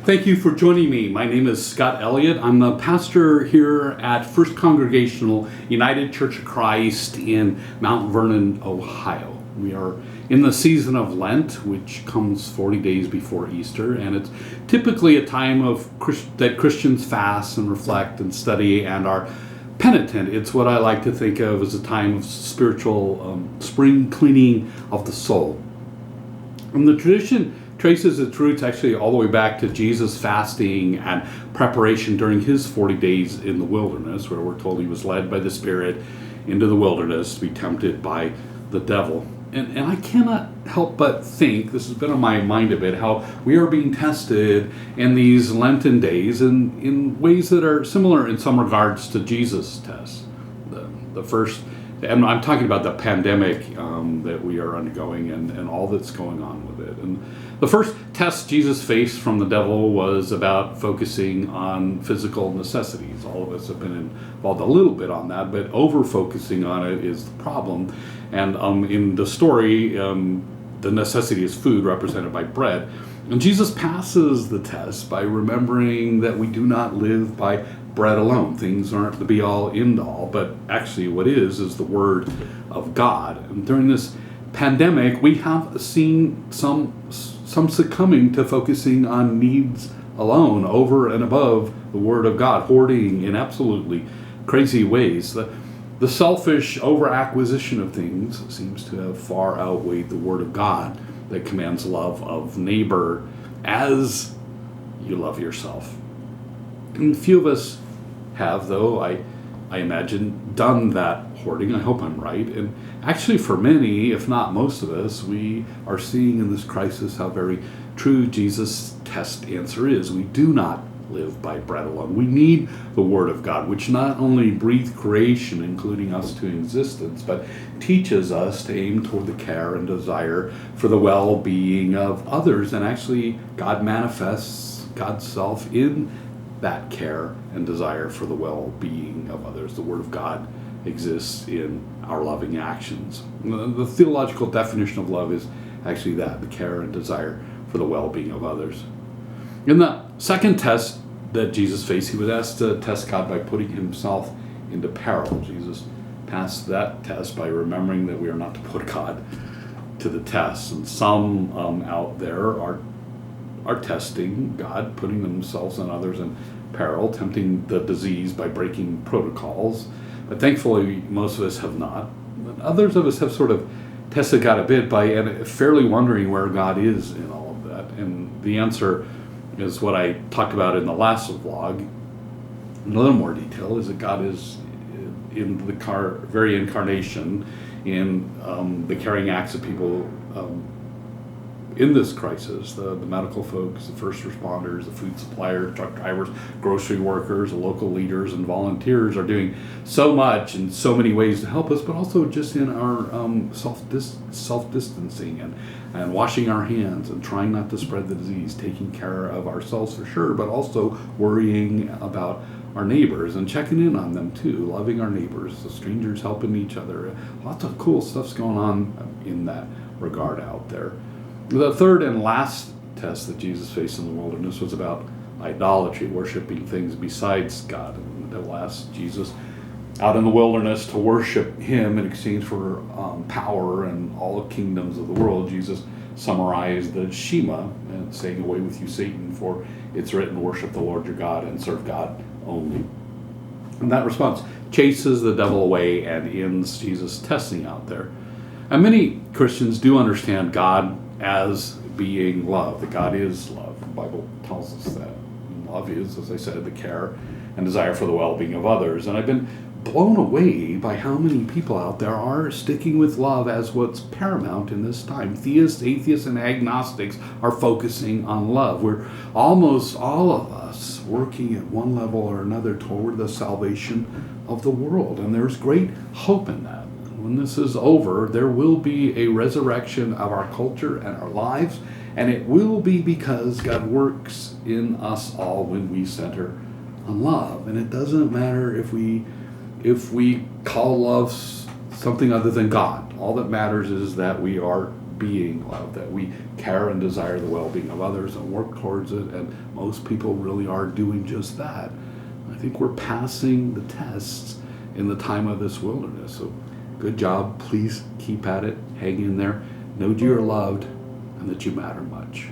Thank you for joining me. My name is Scott Elliott. I'm the pastor here at First Congregational United Church of Christ in Mount Vernon, Ohio. We are in the season of Lent, which comes 40 days before Easter, and it's typically a time that Christians fast and reflect and study and are penitent. It's what I like to think of as a time of spiritual spring cleaning of the soul. And the tradition traces its roots actually all the way back to Jesus fasting and preparation during his 40 days in the wilderness, where we're told he was led by the Spirit into the wilderness to be tempted by the devil. And I cannot help but think, this has been on my mind a bit, how we are being tested in these Lenten days in ways that are similar in some regards to Jesus' tests. The first, and I'm talking about the pandemic that we are undergoing and all that's going on with it. And the first test Jesus faced from the devil was about focusing on physical necessities. All of us have been involved a little bit on that, but over-focusing on it is the problem. And in the story, the necessity is food, represented by bread. And Jesus passes the test by remembering that we do not live by bread alone. Things aren't the be-all, end-all, but actually what is the Word of God. And during this pandemic, we have seen some succumbing to focusing on needs alone over and above the Word of God, hoarding in absolutely crazy ways. The selfish over-acquisition of things seems to have far outweighed the Word of God that commands love of neighbor as you love yourself. And few of us have, though, I imagine, done that hoarding. I hope I'm right. And actually for many, if not most of us, we are seeing in this crisis how very true Jesus' test answer is. We do not live by bread alone. We need the Word of God, which not only breathed creation, including us, to existence, but teaches us to aim toward the care and desire for the well-being of others. And actually, God manifests God's self in that care and desire for the well-being of others. The Word of God exists in our loving actions. The theological definition of love is actually that, the care and desire for the well-being of others. In the second test that Jesus faced, he was asked to test God by putting himself into peril. Jesus passed that test by remembering that we are not to put God to the test. And some out there are testing God, putting themselves and others in peril, tempting the disease by breaking protocols. But thankfully, most of us have not. But others of us have sort of tested God a bit by fairly wondering where God is in all of that. And the answer is what I talked about in the last vlog in a little more detail, is that God is in the very incarnation in the caring acts of people in this crisis. The medical folks, the first responders, the food suppliers, truck drivers, grocery workers, the local leaders and volunteers are doing so much in so many ways to help us, but also just in our self-distancing and washing our hands and trying not to spread the disease, taking care of ourselves for sure, but also worrying about our neighbors and checking in on them too, loving our neighbors, the strangers helping each other. Lots of cool stuff's going on in that regard out there. The third and last test that Jesus faced in the wilderness was about idolatry, worshiping things besides God. And the devil asked Jesus out in the wilderness to worship him in exchange for power and all the kingdoms of the world. Jesus summarized the Shema and saying, "Away with you, Satan, for it's written, worship the Lord your God and serve God only." And that response chases the devil away and ends Jesus' testing out there. And many Christians do understand God as being love, that God is love. The Bible tells us that. And love is, as I said, the care and desire for the well-being of others. And I've been blown away by how many people out there are sticking with love as what's paramount in this time. Theists, atheists, and agnostics are focusing on love. We're almost all of us working at one level or another toward the salvation of the world. And there's great hope in that. When this is over, there will be a resurrection of our culture and our lives, and it will be because God works in us all when we center on love. And it doesn't matter if we call love something other than God. All that matters is that we are being loved, that we care and desire the well-being of others and work towards it, and most people really are doing just that. I think we're passing the tests in the time of this wilderness. So good job. Please keep at it. Hang in there. Know that you're loved and that you matter much.